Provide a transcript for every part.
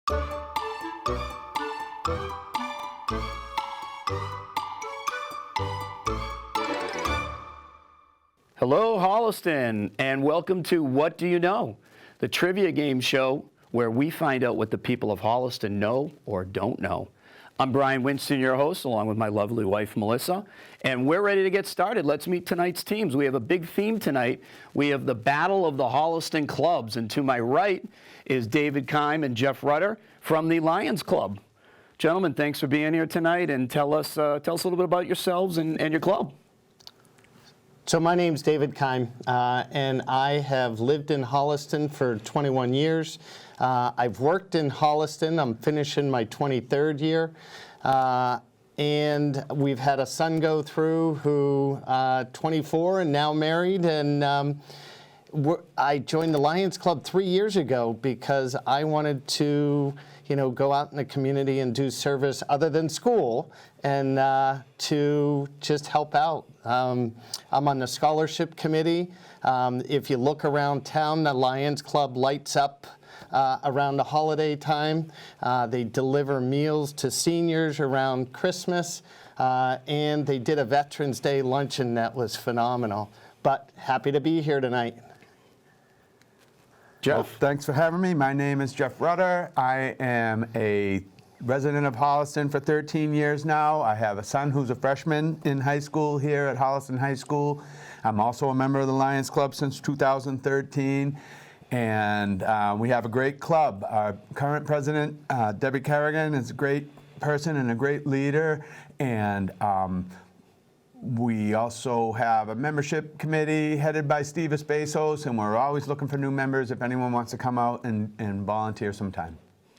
Hello, Holliston, and welcome to What Do You Know, the trivia game show where we find out what the people of Holliston know or don't know. I'm Brian Winston, your host, along with my lovely wife, Melissa, and we're ready to get started. Let's meet tonight's teams. We have a big theme tonight. We have the Battle of the Holliston Clubs, and to my right is David Keim and Jeff Rutter from the Lions Club. Gentlemen, thanks for being here tonight, and tell us a little bit about yourselves and your club. So my name's David Keim, and I have lived in Holliston for 21 years. I've worked in Holliston. I'm finishing my 23rd year. And we've had a son go through who 24 and now married. And I joined the Lions Club 3 years ago because I wanted to go out in the community and do service other than school and to just help out. I'm on the scholarship committee. If you look around town, the Lions Club lights up around the holiday time. They deliver meals to seniors around Christmas, and they did a Veterans Day luncheon that was phenomenal. But happy to be here tonight. Jeff. Well, thanks for having me. My name is Jeff Rutter. I am a resident of Holliston for 13 years now. I have a son who's a freshman in high school here at Holliston High School. I'm also a member of the Lions Club since 2013. And we have a great club. Our current president, Debbie Kerrigan, is a great person and a great leader. And we also have a membership committee headed by Steve Espasos, and we're always looking for new members if anyone wants to come out and volunteer sometime.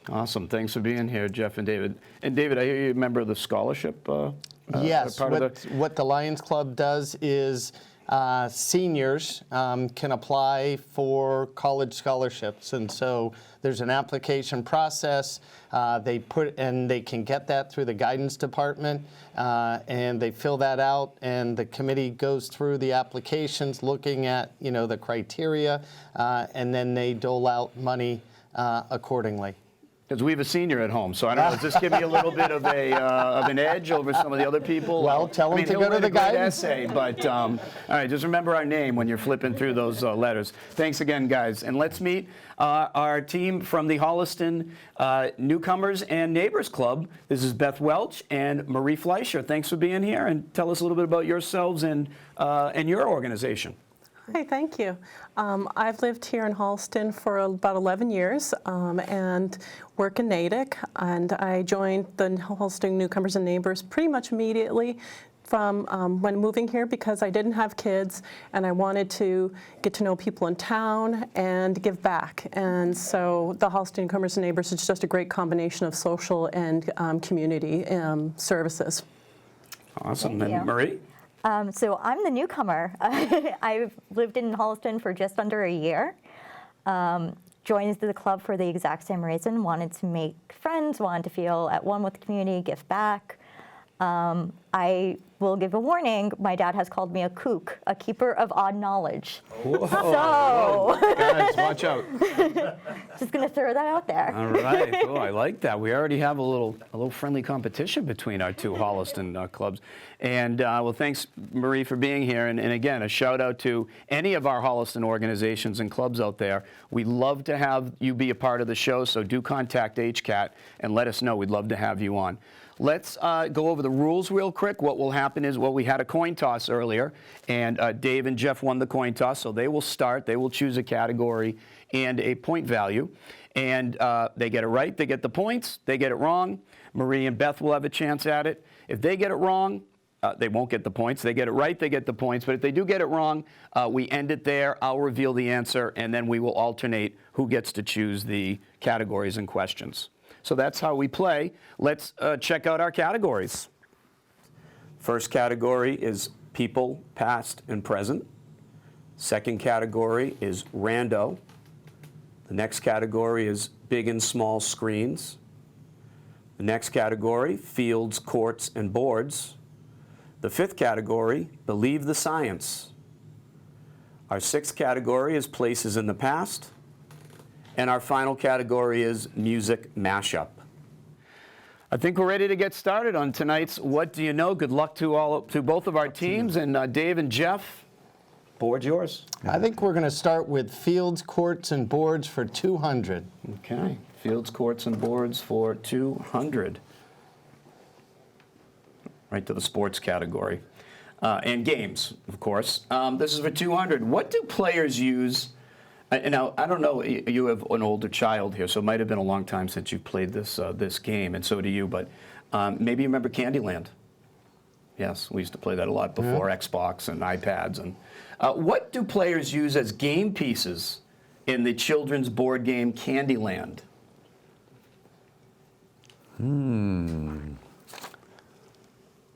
Awesome. Thanks for being here, Jeff and David. And David, I hear you're a member of the scholarship. Yes. What the Lions Club does is seniors can apply for college scholarships, and so there's an application process. They can get that through the guidance department, and they fill that out, and the committee goes through the applications, looking at the criteria, and then they dole out money accordingly. Because we have a senior at home, so I don't know, does this give me a little bit of an edge over some of the other people? Well, tell them to go to the guidance. Essay, but all right, just remember our name when you're flipping through those letters. Thanks again, guys. And let's meet our team from the Holliston Newcomers and Neighbors Club. This is Beth Welch and Marie Fleischer. Thanks for being here, and tell us a little bit about yourselves and your organization. Hi, thank you. I've lived here in Holliston for about 11 years and work in Natick, and I joined the Holliston Newcomers and Neighbors pretty much immediately from when moving here because I didn't have kids and I wanted to get to know people in town and give back. And so the Holliston Newcomers and Neighbors is just a great combination of social and community services. Awesome. And Marie? So I'm the newcomer. I've lived in Holliston for just under a year. Joined the club for the exact same reason, wanted to make friends, wanted to feel at one with the community, give back. I will give a warning, my dad has called me a kook, a keeper of odd knowledge. Whoa. So, guys, watch out. Just gonna throw that out there. All right, oh, I like that. We already have a little friendly competition between our two Holliston clubs. And well, thanks, Marie, for being here. And again, a shout out to any of our Holliston organizations and clubs out there. We'd love to have you be a part of the show, so do contact HCAT and let us know. We'd love to have you on. Let's go over the rules real quick. What will happen is, we had a coin toss earlier, and Dave and Jeff won the coin toss, so they will start. They will choose a category and a point value. And they get it right, they get the points. They get it wrong, Marie and Beth will have a chance at it. If they get it wrong, they won't get the points. They get it right, they get the points. But if they do get it wrong, we end it there. I'll reveal the answer, and then we will alternate who gets to choose the categories and questions. So that's how we play. Let's check out our categories. First category is people, past and present. Second category is rando. The next category is big and small screens. The next category, fields, courts, and boards. The fifth category, believe the science. Our sixth category is places in the past. And our final category is music mashup. I think we're ready to get started on tonight's What Do You Know? Good luck to both of our teams. And Dave and Jeff, board's yours. I think we're going to start with fields, courts, and boards for 200. Okay, fields, courts, and boards for 200. Right to the sports category. And games, of course. This is for 200. What do players use? Now, I don't know, you have an older child here, so it might have been a long time since you played this game, and so do you, but maybe you remember Candyland. Yes, we used to play that a lot before Xbox and iPads. And what do players use as game pieces in the children's board game Candyland?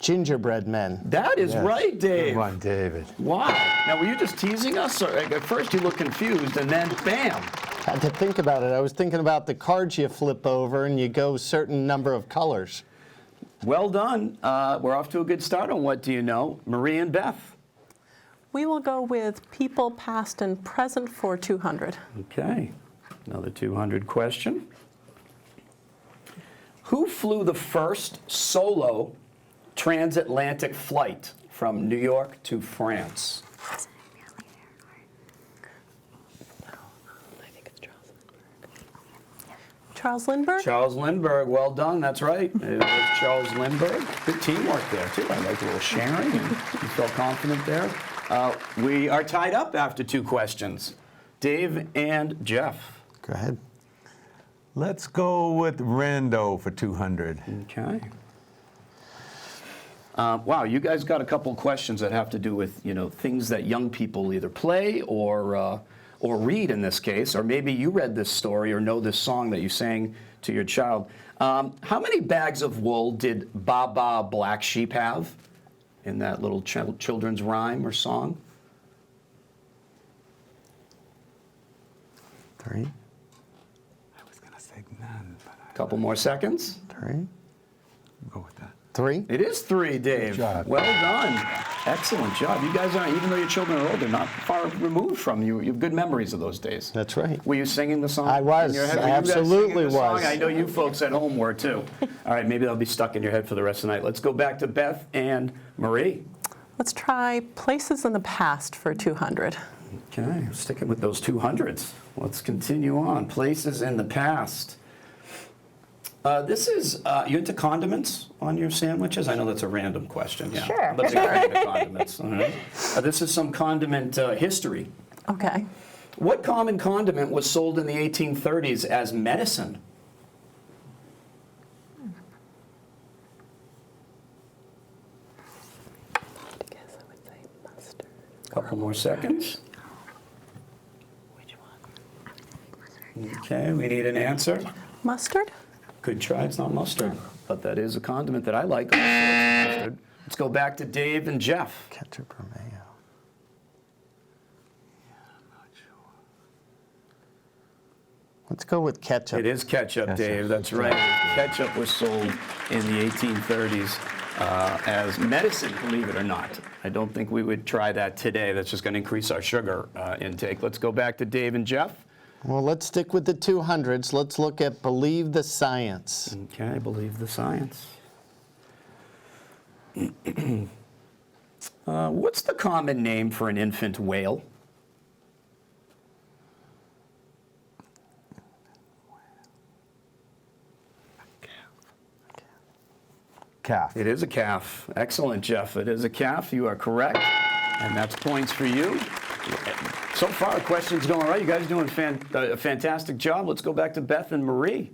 Gingerbread men. That is right, Dave. Come on, David. Wow. Now, were you just teasing us? Or at first you looked confused, and then bam. Had to think about it. I was thinking about the cards you flip over and you go certain number of colors. Well done. We're off to a good start on What Do You Know? Marie and Beth. We will go with people past and present for 200. Okay. Another 200 question. Who flew the first solo transatlantic flight from New York to France? Charles Lindbergh. Charles Lindbergh. Well done. That's right. It was Charles Lindbergh. Good teamwork there, too. I like a little sharing. And you felt confident there. We are tied up after 2 questions. Dave and Jeff. Go ahead. Let's go with Rando for 200. Okay. Wow, you guys got a couple questions that have to do with, things that young people either play or read in this case, or maybe you read this story or know this song that you sang to your child. How many bags of wool did Baba Black Sheep have in that little children's rhyme or song? 3, I was going to say none, but Couple more seconds. 3, I'll go with that. 3. It is 3, Dave. Good job. Well done. Excellent job. You guys aren't, even though your children are older, not far removed from you. You have good memories of those days. That's right. Were you singing the song? I was. in your head? I Were you guys absolutely singing the song? was. I know you folks at home were too. All right, maybe that'll be stuck in your head for the rest of the night. Let's go back to Beth and Marie. Let's try places in the past for 200. Okay, sticking with those 200s. Let's continue on. Places in the past. This is, you into condiments on your sandwiches? I know that's a random question. Yeah. Sure. But they're into condiments. All right. This is some condiment history. Okay. What common condiment was sold in the 1830s as medicine? I guess I would say mustard. Couple more seconds. Which one? Okay, we need an answer. Mustard? Good try, it's not mustard, but that is a condiment that I like. Also, it's mustard. Let's go back to Dave and Jeff. Ketchup or mayo? Let's go with ketchup. It is ketchup, Dave, that's right. Ketchup was sold in the 1830s as medicine, believe it or not. I don't think we would try that today. That's just going to increase our sugar intake. Let's go back to Dave and Jeff. Well, let's stick with the 200s. Let's look at Believe the Science. Okay, I believe the science. What's the common name for an infant whale? Calf. It is a calf. Excellent, Jeff. It is a calf. You are correct. And that's points for you. So far, the question's going right. You guys are doing a fantastic job. Let's go back to Beth and Marie.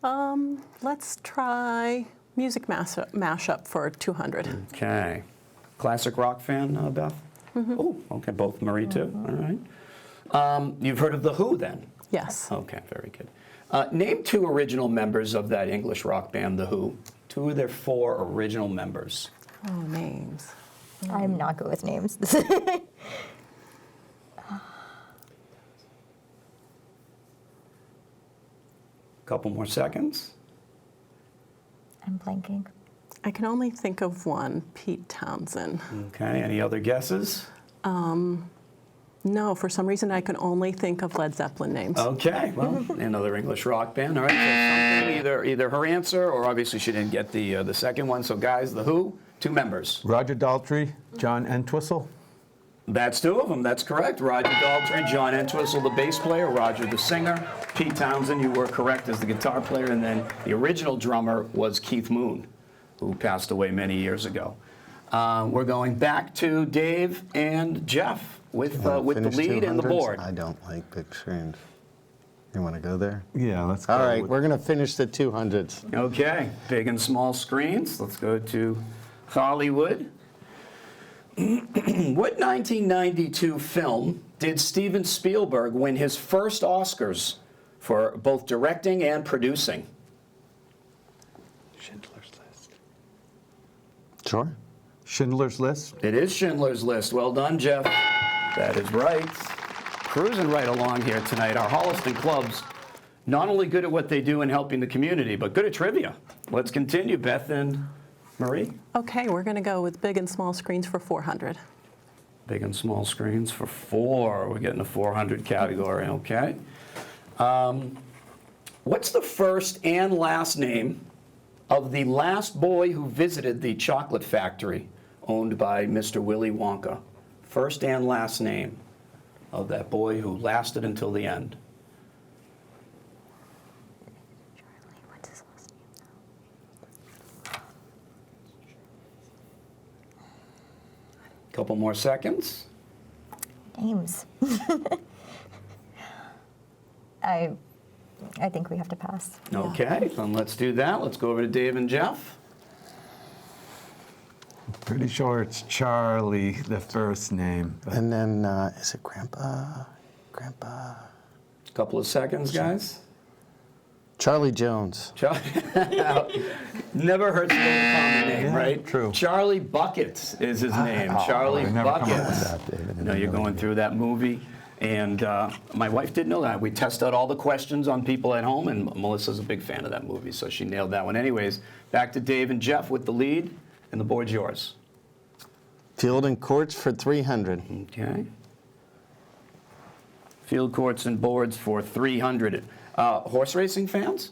Let's try music mashup for 200. Okay. Classic rock fan, Beth? Oh, okay. Both Marie, too. All right. You've heard of The Who, then? Yes. Okay, very good. Name 2 original members of that English rock band, The Who. 2 of their 4 original members. Oh, names. I'm not good with names. Couple more seconds. I'm blanking. I can only think of one, Pete Townsend. Okay, any other guesses? No, for some reason I can only think of Led Zeppelin names. Okay, well, another English rock band. All right, so something, either her answer, or obviously she didn't get the second one. So guys, The Who, 2 members. Roger Daltrey, John Entwistle. That's 2 of them, that's correct. Roger Daltrey, John Entwistle, the bass player, Roger the singer. Pete Townsend, you were correct, as the guitar player. And then the original drummer was Keith Moon, who passed away many years ago. We're going back to Dave and Jeff with the lead and the 200s? board. I don't like big screens. You want to go there? Yeah, let's go. All right, with- we're going to finish the 200s. Okay, big and small screens. Let's go to Hollywood. What 1992 film did Steven Spielberg win his first Oscars for both directing and producing? Schindler's List. Sure. Schindler's List. It is Schindler's List. Well done, Jeff. That is right. Cruising right along here tonight. Our Holliston clubs, not only good at what they do in helping the community, but good at trivia. Let's continue, Beth and Marie. Okay, we're going to go with big and small screens for 400. Big and small screens for 4. We're getting the 400 category, okay. What's the first and last name of the last boy who visited the chocolate factory owned by Mr. Willy Wonka? First and last name of that boy who lasted until the end. What's his last name? Couple more seconds. Names. I think we have to pass. Okay, then let's do that. Let's go over to Dave and Jeff. Pretty sure it's Charlie, the first name. But And then, is it Grandpa? Grandpa? Couple of seconds, guys. Charlie Jones. Never hurts to get a common name, Yeah, right? true. Charlie Bucket is his name. Charlie I never come Bucket. up with that, David. I know you're going through that movie, and my wife did know that. We test out all the questions on people at home, and Melissa's a big fan of that movie, so she nailed that one. Anyways, back to Dave and Jeff with the lead, and the board's yours. Field and courts for 300. Okay. Field courts and boards for 300. Horse racing fans?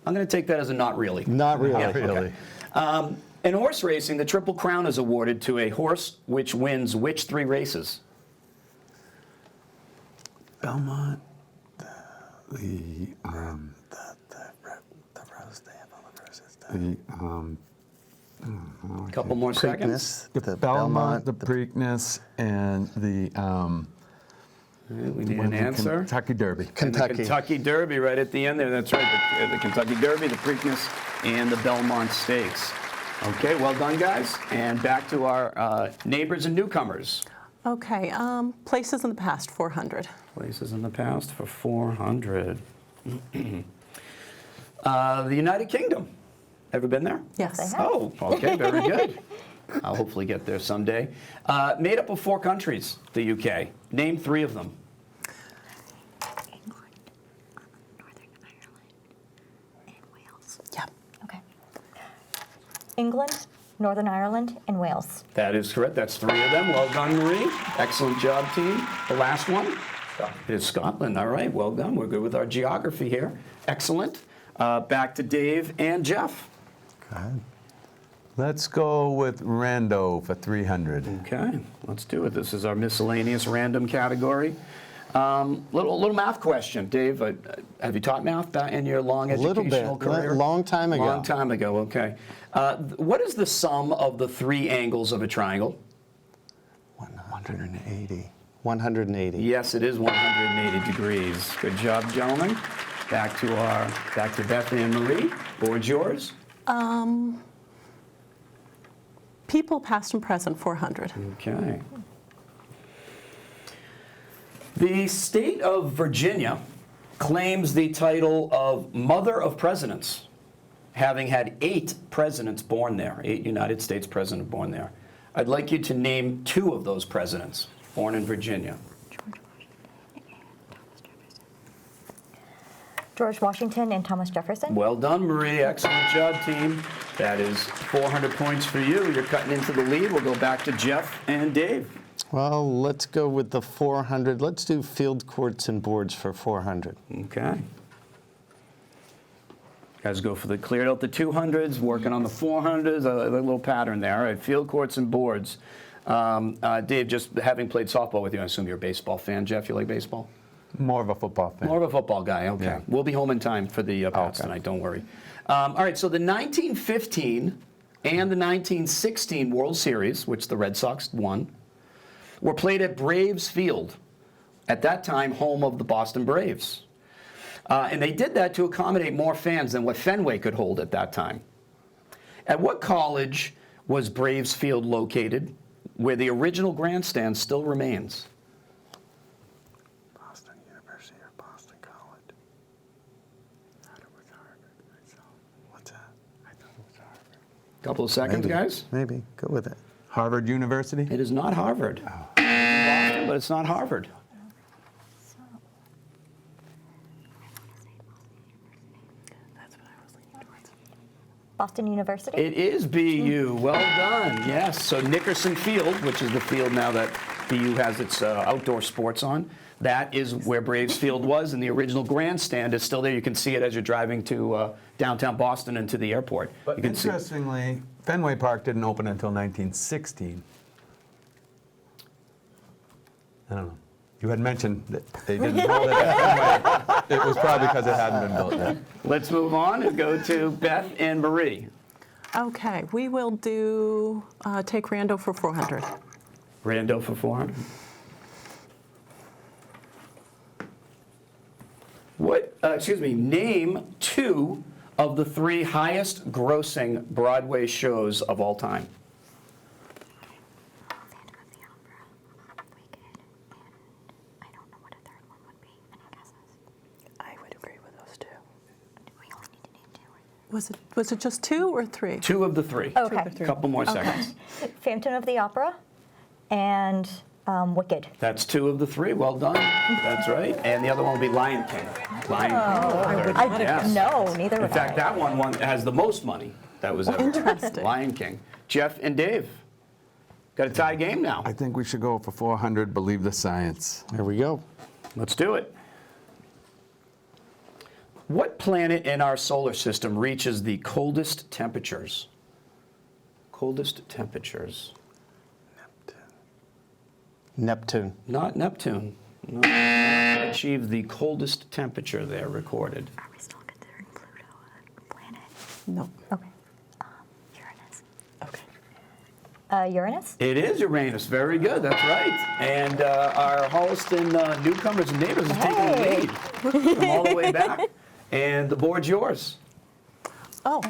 I'm going to take that as a not really. Not really. Yeah, okay. In horse racing, the Triple Crown is awarded to a horse which wins which 3 races? Belmont. The rose, they have all the roses. Couple more seconds. Preakness, the Belmont, the Preakness, and the We need an answer. Kentucky Derby. And the Kentucky. Kentucky Derby right at the end there. That's right. The Kentucky Derby, the Preakness, and the Belmont Stakes. Okay, well done, guys. And back to our neighbors and newcomers. Okay, places in the past, 400. Places in the past for 400. The United Kingdom. Ever been there? Yes. I have. Oh, okay, very good. I'll hopefully get there someday. Made up of 4 countries, the UK. Name 3 of them. England, Northern Ireland, and Wales. Yeah. Okay. England, Northern Ireland, and Wales. That is correct. That's 3 of them. Well done, Marie. Excellent job, team. The last one is Scotland. All right, well done. We're good with our geography here. Excellent. Back to Dave and Jeff. God. Let's go with Rando for 300. Okay, let's do it. This is our miscellaneous random category. Little math question. Dave, have you taught math in your long Little educational bit. career? Long time ago. Long time ago, okay. What is the sum of the 3 angles of a triangle? 180. 180. Yes, it is 180 degrees. Good job, gentlemen. Back to Beth and Marie. Board's yours. People past and present, 400. Okay. The state of Virginia claims the title of Mother of Presidents, having had 8 presidents born there, 8 United States presidents born there. I'd like you to name 2 of those presidents born in Virginia. George Washington and Thomas Jefferson. Well done, Marie. Excellent job, team. That is 400 points for you. You're cutting into the lead. We'll go back to Jeff and Dave. Well, let's go with the 400. Let's do field courts and boards for 400. Okay. Guys go for the cleared out the 200s, working on the 400s, a little pattern there. All right, field courts and boards. Dave, just having played softball with you, I assume you're a baseball fan. Jeff, you like baseball? More of a football fan. More of a football guy, okay. Yeah. We'll be home in time for the Pats okay. tonight, don't worry. All right, so the 1915 and the 1916 World Series, which the Red Sox won, were played at Braves Field, at that time home of the Boston Braves. And they did that to accommodate more fans than what Fenway could hold at that time. At what college was Braves Field located, where the original grandstand still remains? Boston University or Boston College? What's that? I thought it was Harvard. Couple of seconds, guys. Maybe. Go with it. Harvard University? It is not Harvard. Boston, but it's not Harvard. Boston University? It is BU. Well done. Yes. So Nickerson Field, which is the field now that BU has its outdoor sports on, that is where Braves Field was, and the original grandstand is still there. You can see it as you're driving to downtown Boston and to the airport. But you can see. interestingly, Fenway Park didn't open until 1916. I don't know. You had mentioned that they didn't build it at Fenway. It was probably because it hadn't been built yet. Let's move on and go to Beth and Marie. Okay, we will do, take Rando for 400. Rando for 400. Name 2 of the 3 highest grossing Broadway shows of all time. Phantom of the Opera, Wicked, and I don't know what a third one would be. Any guesses? I would agree with those two. We only need to name 2 or Was it just 2 or 3? 2 of the 3. Okay. A couple more seconds. Phantom of the Opera and Wicked. That's 2 of the 3. Well done. That's right. And the other one will be Lion King. Lion King. Yes. No, neither In would fact, I. that one has the most money that was ever. Interesting. Lion King. Jeff and Dave. Got a tie game now. I think we should go for 400, believe the science. There we go. Let's do it. What planet in our solar system reaches the coldest temperatures? Coldest temperatures. Neptune. Not Neptune. No. Achieved the coldest temperature there recorded. Are we still considering Pluto a planet? No. Okay. Uranus. Okay. Uranus? It is Uranus. Very good. That's right. And our Holliston newcomers and neighbors have taken the lead from all the way back. And the board's yours. Oh,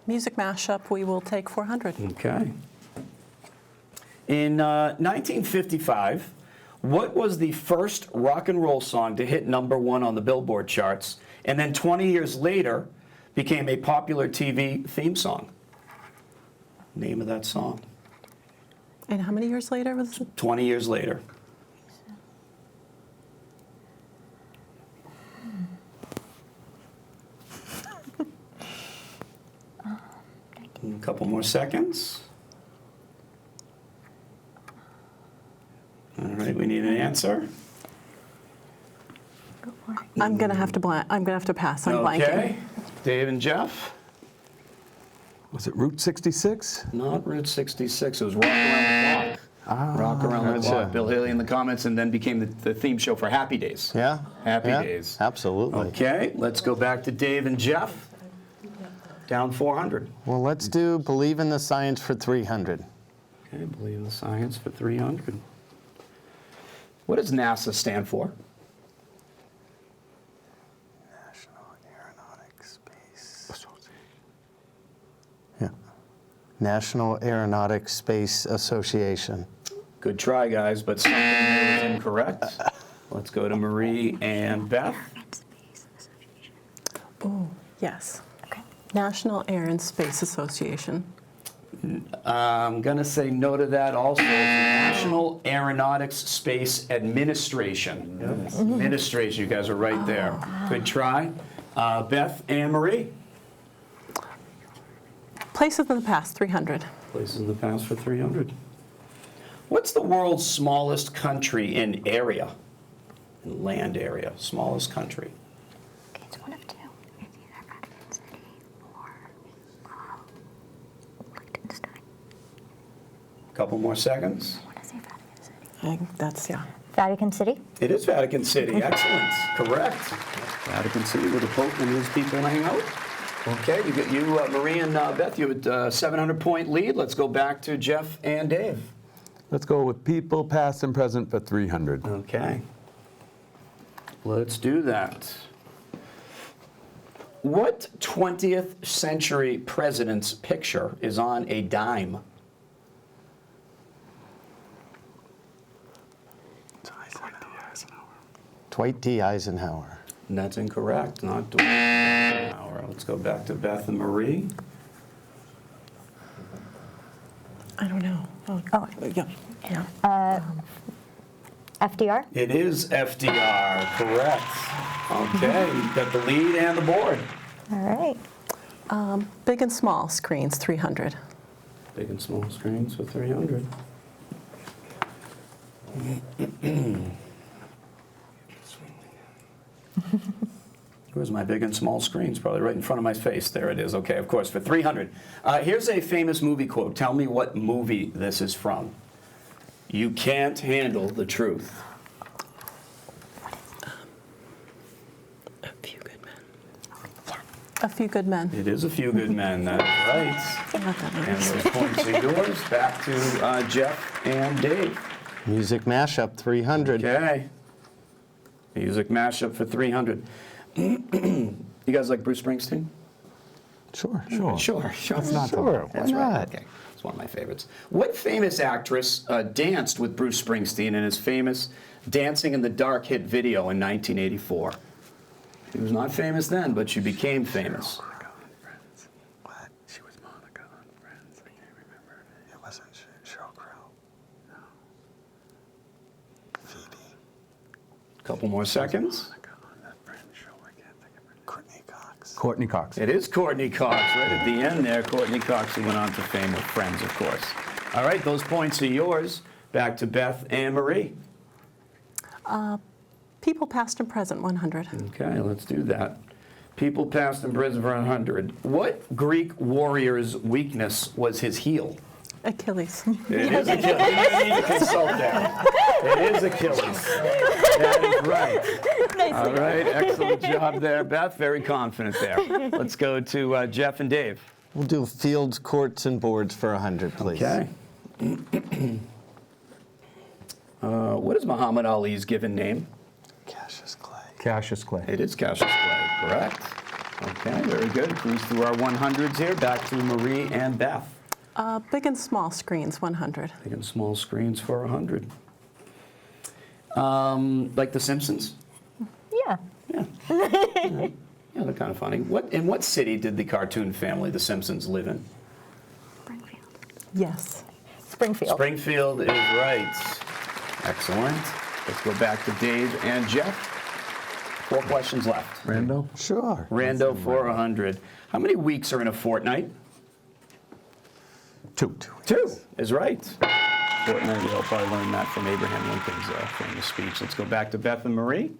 music mashup, we will take 400. Okay. In 1955, what was the first rock and roll song to hit #1 on the Billboard charts, and then 20 years later became a popular TV theme song? Name of that song. And how many years later was it? 20 years later. A couple more seconds. All right, we need an answer. I'm gonna have to pass. I'm blanking. Okay. Dave and Jeff. Was it Route 66? Not Route 66. It was Rock Around the Clock. Rock Around the gotcha. Clock. Bill Haley in the comments, and then became the theme show for Happy Days. Yeah. Happy yeah, Days. Absolutely. Okay, let's go back to Dave and Jeff. Down 400. Well, let's do Believe in the Science for 300. Okay, believe in the science for 300. What does NASA stand for? National Aeronautics Space. Yeah. National Aeronautics Space Association. Good try, guys, but something there is incorrect. Let's go to Marie and Beth. Oh, yes. Okay. National Air and Space Association. I'm going to say no to that also. National Aeronautics Space Administration. Administration, you guys are right there. Good try. Beth and Marie. Places in the past, 300. Places in the past for 300. What's the world's smallest country in area? In land area, smallest country. Okay, it's one of two. It's either Vatican City or Liechtenstein. Couple more seconds. I want to say Vatican City. I think that's, yeah. Vatican City? It is Vatican City. Excellent. Correct. Vatican City where the Pope and his people hang out. Okay, Marie and Beth, you have a 700-point lead. Let's go back to Jeff and Dave. Let's go with people past and present for 300. Okay. Let's do that. What 20th century president's picture is on a dime? Dwight D. Eisenhower. And that's incorrect. Not Dwight Eisenhower. Let's go back to Beth and Marie. I don't know. Oh. Yeah. Yeah. FDR? It is FDR. Correct. Okay, you've got the lead and the board. All right. Big and small screens, 300. Big and small screens for 300. Where's my big and small screens? Probably right in front of my face. There it is. Okay, of course, for 300. Here's a famous movie quote. Tell me what movie this is from. You can't handle the truth. A Few Good Men. A Few Good Men. It is A Few Good Men. That's right. Not that And nice. those points are yours. Back to Jeff and Dave. Music mashup, 300. Okay. Music mashup for 300. You guys like Bruce Springsteen? Sure. Sure. That's not sure. That's Why right. not? Okay. It's one of my favorites. What famous actress danced with Bruce Springsteen in his famous Dancing in the Dark hit video in 1984? She was not famous then, but she became famous. What? She was Monica on Friends. I can't remember. It wasn't Sheryl Crow. No. Phoebe. Couple more seconds. Monica on that Friends show. I can't think of her name. Courtney Cox. Courtney Cox. It is Courtney Cox. Right at the end there, Courtney Cox, who went on to fame with Friends, of course. All right, those points are yours. Back to Beth and Marie. People past and present, 100. Okay, let's do that. People past and present for 100. What Greek warrior's weakness was his heel? Achilles. It is Achilles. You didn't need to consult that. It is Achilles. That is right. All right, excellent job there, Beth. Very confident there. Let's go to Jeff and Dave. We'll do fields, courts, and boards for 100, please. Okay. What is Muhammad Ali's given name? Cassius Clay. Cassius Clay. It is Cassius Clay, correct. Okay, very good. Cruise through our 100s here. Back to Marie and Beth. Big and small screens, 100. Big and small screens for 100. Like The Simpsons? Yeah. Yeah. Yeah, they're kind of funny. In what city did the cartoon family, The Simpsons, live in? Springfield. Yes. Springfield. Springfield is right. Excellent. Let's go back to Dave and Jeff. 4 questions left. Rando? Sure. Rando for 100. How many weeks are in a fortnight? 2. 2 is right. Fortnight, you'll probably learn that from Abraham Lincoln's famous speech. Let's go back to Beth and Marie.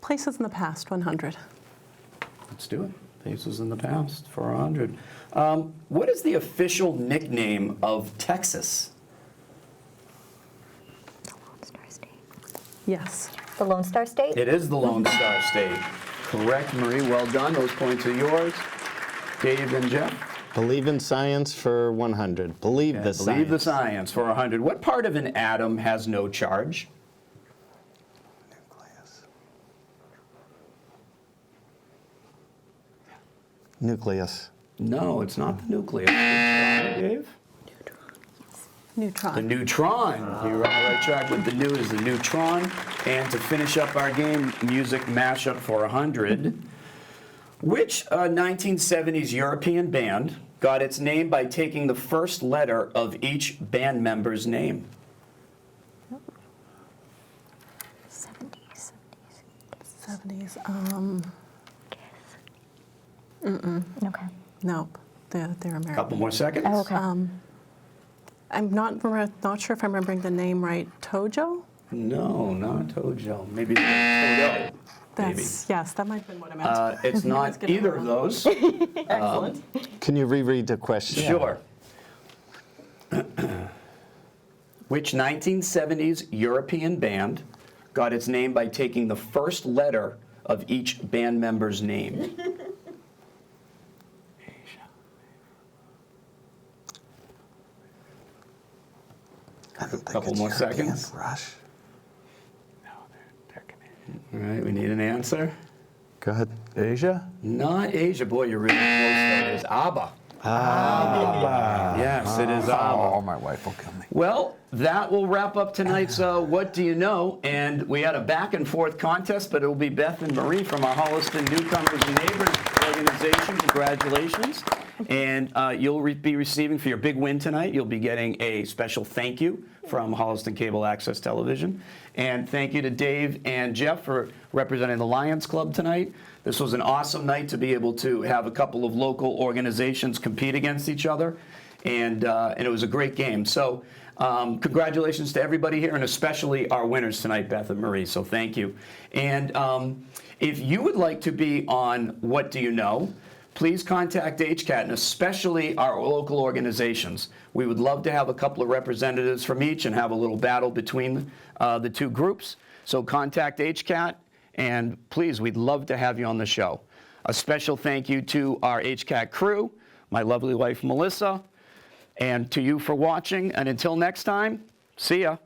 Places in the past, 100. Let's do it. Places in the past for 100. What is the official nickname of Texas? The Lone Star State. Yes. The Lone Star State? It is the Lone Star State. Correct, Marie. Well done. Those points are yours. Dave and Jeff. Believe in science for 100. Believe the science. Believe the science for 100. What part of an atom has no charge? Nucleus. No, it's not the nucleus. Dave? Neutron. The neutron. You're on the right track with the new is the neutron. And to finish up our game, music mashup for 100. Which 1970s European band got its name by taking the first letter of each band member's name? 70s. 70s. Okay. Nope. They're American. Couple more seconds. Oh, okay. I'm not not sure if I'm remembering the name right. Tojo? No, not Tojo. Maybe Toto. Maybe. Yes, that might have been what I meant. It's not getting either of wrong. those. Excellent. Can you reread the question? Sure. Which 1970s European band got its name by taking the first letter of each band member's name? I don't think Couple it's more European. seconds. Rush. No, they're Canadian. All right, we need an answer. Go ahead. Asia? Not Asia. Boy, you're really close, though. It is ABBA. Yes, it is ABBA. Oh, my wife will kill me. Well, that will wrap up tonight's What Do You Know? And we had a back and forth contest, but it will be Beth and Marie from our Holliston Newcomers and Neighbors organization. Congratulations. And you'll be receiving, for your big win tonight, you'll be getting a special thank you from Holliston Cable Access Television. And thank you to Dave and Jeff for representing the Lions Club tonight. This was an awesome night to be able to have a couple of local organizations compete against each other. And it was a great game. So congratulations to everybody here, and especially our winners tonight, Beth and Marie. So thank you. And if you would like to be on What Do You Know, please contact HCAT, and especially our local organizations. We would love to have a couple of representatives from each and have a little battle between the two groups. So contact HCAT, and please, we'd love to have you on the show. A special thank you to our HCAT crew, my lovely wife, Melissa, and to you for watching. And until next time, see ya.